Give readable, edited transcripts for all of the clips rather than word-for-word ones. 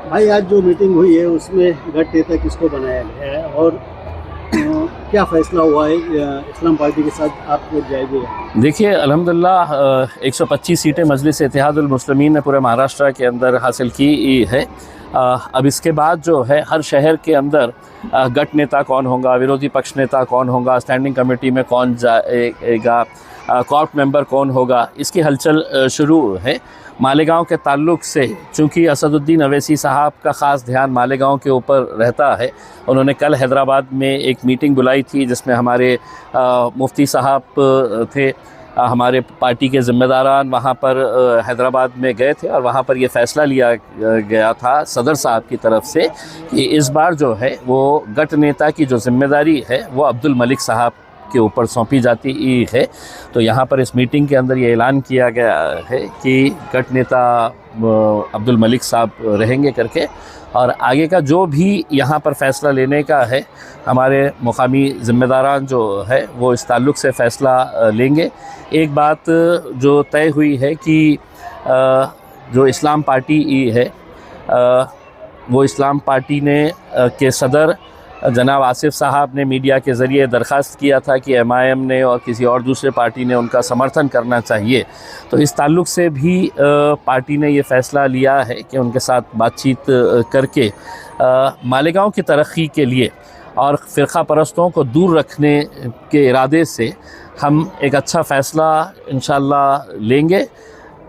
भाई आज जो मीटिंग हुई है उसमें गठ नेता किसको बनाया गया है और क्या फैसला हुआ है इस्लाम पार्टी के साथ आप वोट जाएंगे? देखिए अल्हम्दुलिल्लाह 125 सीटें मजलिस इत्तेहादुल मुस्लिमीन ने पूरे महाराष्ट्र के अंदर हासिल की है। अब इसके बाद जो है हर शहर के अंदर गठ नेता कौन होगा, विरोधी पक्ष नेता कौन होगा, स्टैंडिंग कमेटी में कौन जाएगा, कॉर्प मेंबर कौन होगा, इसकी हलचल शुरू है। मालेगांव के ताल्लुक़ से चूँकि असदुद्दीन अवैसी साहब का ख़ास ध्यान मालेगांव के ऊपर रहता है, उन्होंने कल हैदराबाद में एक मीटिंग बुलाई थी जिसमें हमारे मुफ्ती साहब थे, हमारे पार्टी के ज़िम्मेदारान वहाँ पर हैदराबाद में गए थे और वहाँ पर ये फ़ैसला लिया गया था सदर साहब की तरफ से कि इस बार जो है वो गठ नेता की जो ज़िम्मेदारी है वो अब्दुल मलिक साहब के ऊपर सौंपी जाती है। तो यहाँ पर इस मीटिंग के अंदर ये ऐलान किया गया है कि गठ नेता अब्दुल मलिक साहब रहेंगे करके, और आगे का जो भी यहाँ पर फ़ैसला लेने का है हमारे मुकामी ज़िम्मेदारान जो है वो इस ताल्लुक़ से फ़ैसला लेंगे। एक बात जो तय हुई है कि जो इस्लाम पार्टी है वो इस्लाम पार्टी ने के सदर जनाब आसिफ साहब ने मीडिया के ज़रिए दरख्वास्त किया था कि MIM ने और किसी और दूसरे पार्टी ने उनका समर्थन करना चाहिए। तो इस ताल्लुक़ से भी पार्टी ने ये फ़ैसला लिया है कि उनके साथ बातचीत करके मालेगांव की तरक्की के लिए और फ़िरक़ा परस्तों को दूर रखने के इरादे से हम एक अच्छा फ़ैसला इंशाअल्लाह लेंगे।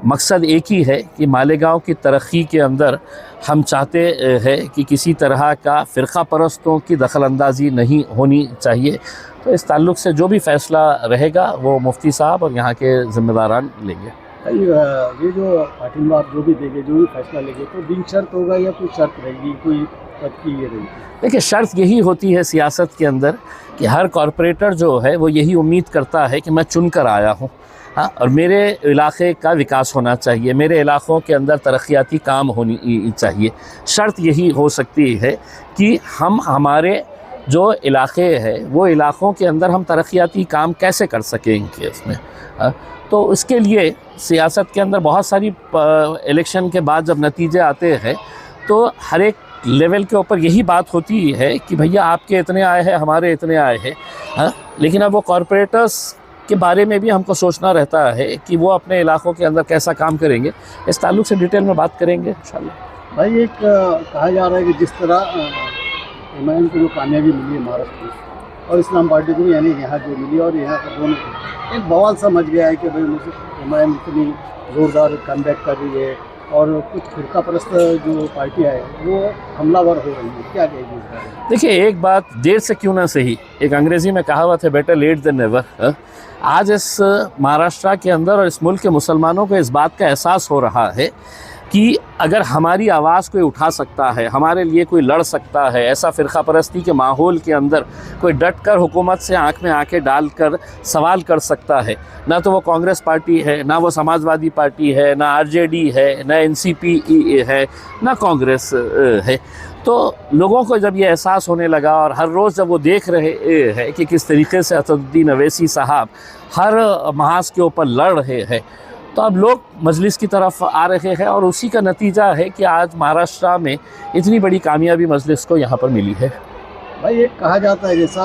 मकसद एक ही है कि मालेगांव की तरक्की के अंदर हम चाहते हैं कि किसी तरह का फ़िरक़ा परस्तों की दखल अंदाज़ी नहीं होनी चाहिए। तो इस ताल्लुक़ से जो भी फ़ैसला रहेगा वो मुफ्ती साहब और यहाँ के ज़िम्मेदारान लेंगे। ये जो पार्टी में आप जो भी देंगे, जो भी फैसला लेंगे, तो बिन शर्त होगा या कोई शर्त रहेगी, कोई पद की ये रहेगी? देखिए शर्त यही होती है सियासत के अंदर कि हर कॉरपोरेटर जो है वो यही उम्मीद करता है कि मैं चुन कर आया हूँ, हाँ, और मेरे इलाके का विकास होना चाहिए, मेरे इलाक़ों के अंदर तरक्याती काम होनी चाहिए। शर्त यही हो सकती है कि हम हमारे जो इलाक़े हैं वो इलाक़ों के अंदर हम तरक्याती काम कैसे कर सकेंगे उसमें, हाँ? तो उसके लिए सियासत के अंदर बहुत सारी इलेक्शन के बाद जब नतीजे आते हैं तो हर एक लेवल के ऊपर यही बात होती है कि भैया आपके इतने आए हैं, हमारे इतने आए हैं, हाँ? लेकिन अब वो कॉरपोरेटर्स के बारे में भी हमको सोचना रहता है कि वो अपने इलाक़ों के अंदर कैसा काम करेंगे। इस ताल्लुक़ से डिटेल में बात करेंगे इंशाअल्लाह। भाई एक कहा जा रहा है कि जिस तरह MIM को जो कामयाबी मिली है महाराष्ट्र में और इस्लाम पार्टी को भी, यानी यहाँ जो मिली और यहाँ का दोनों को एक बवाल समझ गया है कि भाई MIM इतनी ज़ोरदार कमबैक कर रही है और कुछ फ़िरक़ा परस्त जो पार्टियाँ हैं वो हमलावर हो रही है, क्या कहेगी इस बारे में? देखिए एक बात देर से क्यों ना सही, एक अंग्रेज़ी में कहावत है बेटर लेट देन नेवर। आज इस महाराष्ट्र के अंदर और इस मुल्क के मुसलमानों को इस बात का एहसास हो रहा है कि अगर हमारी आवाज़ कोई उठा सकता है, हमारे लिए कोई लड़ सकता है, ऐसा फ़िरक़ा परस्ती के माहौल के अंदर कोई डट कर हुकूमत से आँख में आँखें डालकर सवाल कर सकता है, ना तो वो कांग्रेस पार्टी है, ना वो समाजवादी पार्टी है, ना RJD है, ना NCP है, ना कांग्रेस है। तो लोगों को जब ये एहसास होने लगा और हर रोज़ जब वो देख रहे हैं कि किस तरीके से असदुद्दीन अवैसी साहब हर महाज के ऊपर लड़ रहे हैं, तो अब लोग मजलिस की तरफ आ रहे हैं और उसी का नतीजा है कि आज महाराष्ट्र में इतनी बड़ी कामयाबी मजलिस को यहाँ पर मिली है। भाई एक कहा जाता है जैसा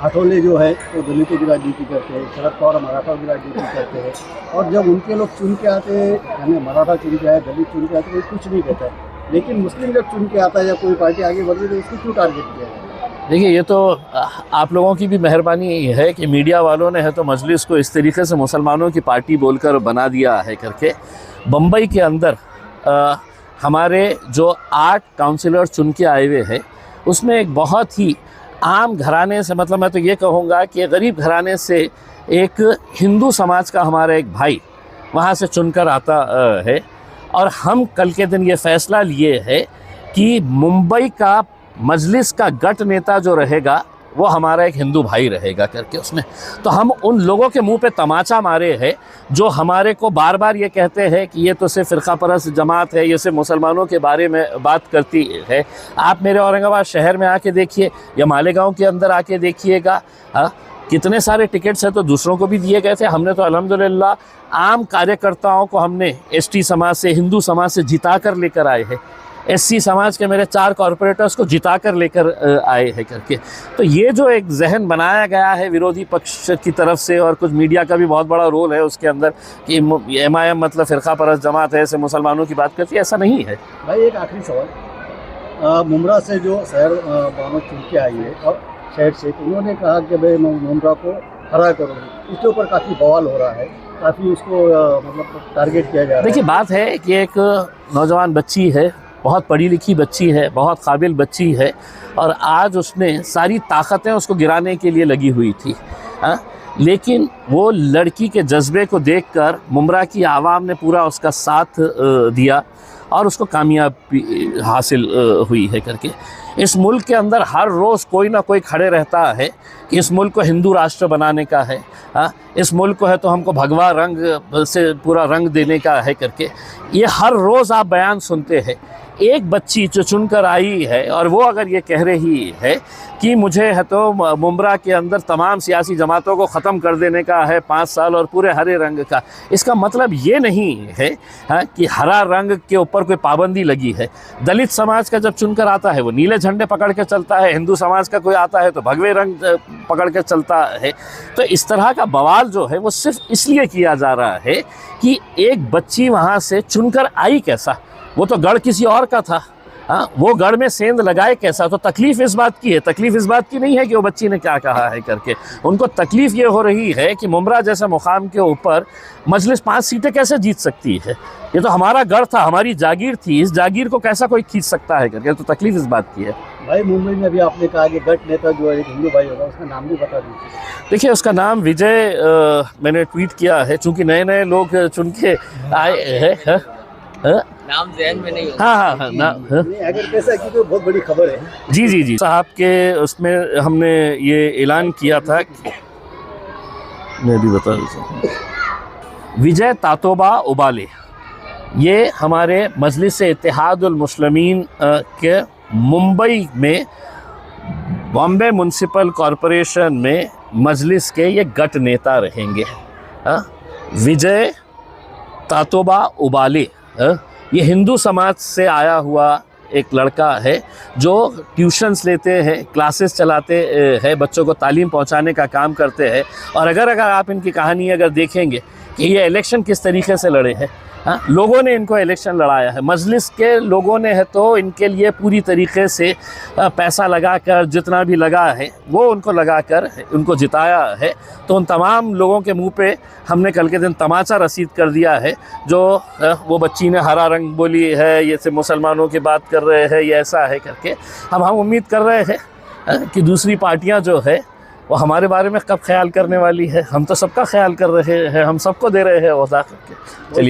आठवले जो है वो दलितों की राजनीति करते हैं, शरद पवार मराठा की राजनीति करते हैं, और जब उनके लोग चुन के आते हैं, यानी मराठा चुन के आए, दलित चुन के आते, कोई कुछ नहीं कहता है, लेकिन मुस्लिम जब चुन के आता है या कोई पार्टी आगे बढ़ती है तो उसको क्यों टारगेट किया जाए? देखिए ये तो आप लोगों की भी मेहरबानी है कि मीडिया वालों ने है तो मजलिस को इस तरीके से मुसलमानों की पार्टी बोलकर बना दिया है करके। बम्बई के अंदर हमारे जो 8 काउंसिलर चुन के आए हुए हैं उसमें एक बहुत ही आम घराने से, मतलब मैं तो ये कहूँगा कि गरीब घराने से एक हिंदू समाज का हमारा एक भाई वहाँ से चुनकर आता है, और हम कल के दिन ये फ़ैसला लिए है कि मुंबई का मजलिस का गठ नेता जो रहेगा वो हमारा एक हिंदू भाई रहेगा करके उसमें। तो हम उन लोगों के मुंह पे तमाचा मारे हैं जो हमारे को बार बार ये कहते हैं कि ये तो सिर्फ फ़िरक़ा परस्त जमात है, ये सिर्फ मुसलमानों के बारे में बात करती है। आप मेरे औरंगाबाद शहर में आके देखिए या मालेगांव के अंदर आके देखिएगा, हाँ, कितने सारे टिकट्स हैं तो दूसरों को भी दिए गए थे। हमने तो अल्हम्दुलिल्लाह आम कार्यकर्ताओं को हमने एसटी समाज से, हिंदू समाज से जिता कर लेकर आए हैं। एससी समाज के मेरे 4 कॉरपोरेटर्स को जिता कर लेकर आए हैं करके। तो ये जो एक जहन बनाया गया है विरोधी पक्ष की तरफ से, और कुछ मीडिया का भी बहुत बड़ा रोल है उसके अंदर कि MIM मतलब फ़िरका परस्त जमात है, ऐसे मुसलमानों की बात करती है, ऐसा नहीं है। भाई एक आखिरी सवाल, मुमरा से जो शहर बानो चुन के आई है और शहर से, तो उन्होंने कहा कि भाई मुमरा को हरा करो, इसके ऊपर काफ़ी बवाल हो रहा है, काफ़ी उसको मतलब टारगेट किया जा रहा है। देखिए, बात है कि एक नौजवान बच्ची है, बहुत पढ़ी लिखी बच्ची है, बहुत काबिल बच्ची है, और आज उसने सारी ताकतें उसको गिराने के लिए लगी हुई थी, हाँ। लेकिन वो लड़की के जज्बे को देखकर मुमरा की आवाम ने पूरा उसका साथ दिया और उसको कामयाबी हासिल हुई है करके। इस मुल्क के अंदर हर रोज़ कोई ना कोई खड़े रहता है कि इस मुल्क को हिंदू राष्ट्र बनाने का है, हाँ, इस मुल्क को है तो हमको भगवा रंग से पूरा रंग देने का है करके। ये हर रोज़ आप बयान सुनते हैं। एक बच्ची जो चुनकर आई है और वो अगर ये कह रही है कि मुझे है तो मुमरा के अंदर तमाम सियासी जमातों को ख़त्म कर देने का है 5 साल और पूरे हरे रंग का, इसका मतलब ये नहीं है, हाँ, कि हरा रंग के ऊपर कोई पाबंदी लगी है। दलित समाज का जब चुनकर आता है वो नीले झंडे पकड़ के चलता है, हिंदू समाज का कोई आता है तो भगवे रंग पकड़ के चलता है। तो इस तरह का बवाल जो है वो सिर्फ इसलिए किया जा रहा है कि एक बच्ची वहाँ से चुनकर आई कैसा, वो तो गढ़ किसी और का था, हाँ, वो गढ़ में सेंध लगाए कैसा। तो तकलीफ़ इस बात की है, तकलीफ़ इस बात की नहीं है कि वो बच्ची ने क्या कहा है करके। उनको तकलीफ़ ये हो रही है कि मुमरा जैसे मुकाम के ऊपर मजलिस 5 सीटें कैसे जीत सकती है। ये तो हमारा गढ़ था, हमारी जागीर थी, इस जागीर को कैसा कोई खींच सकता है करके। तो तकलीफ़ इस बात की है। भाई मुंबई में भी आपने कहा कि गठ नेता जो है एक हिंदू भाई होगा, उसका नाम भी बता दीजिए। देखिए, उसका नाम विजय मैंने ट्वीट किया है, चूँकि नए नए लोग चुन के आए हैं, नाम ज़हन में नहीं होगा। हाँ, अगर कैसा की तो बहुत बड़ी खबर है। जी साहब के उसमें हमने ये ऐलान किया था कि मैं भी बता देता हूँ। विजय तातोबा उबाले ये हमारे मजलिस इत्तेहादुल मुस्लिमीन के मुंबई में बॉम्बे म्यूनसिपल कॉरपोरेशन में मजलिस के ये गट नेता रहेंगे। विजय तातोबा उबाले ये हिंदू समाज से आया हुआ एक लड़का है जो ट्यूशन्स लेते हैं, क्लासेस चलाते हैं, बच्चों को तालीम पहुंचाने का काम करते हैं। और अगर आप इनकी कहानी अगर देखेंगे कि ये इलेक्शन किस तरीके से लड़े हैं, हाँ, लोगों ने इनको इलेक्शन लड़ाया है, मजलिस के लोगों ने है तो इनके लिए पूरी तरीके से पैसा लगाकर, जितना भी लगा है वो उनको लगाकर उनको जिताया है। तो उन तमाम लोगों के मुंह पे हमने कल के दिन तमाचा रसीद कर दिया है। जो वो बच्ची ने हरा रंग बोली है, ये से मुसलमानों की बात कर रहे हैं, ये ऐसा है करके। अब हम उम्मीद कर रहे हैं कि दूसरी पार्टियां जो है वो हमारे बारे में कब ख्याल करने वाली है। हम तो सबका ख्याल कर रहे हैं, हम सबको दे रहे हैं ओहदा करके। चलिए।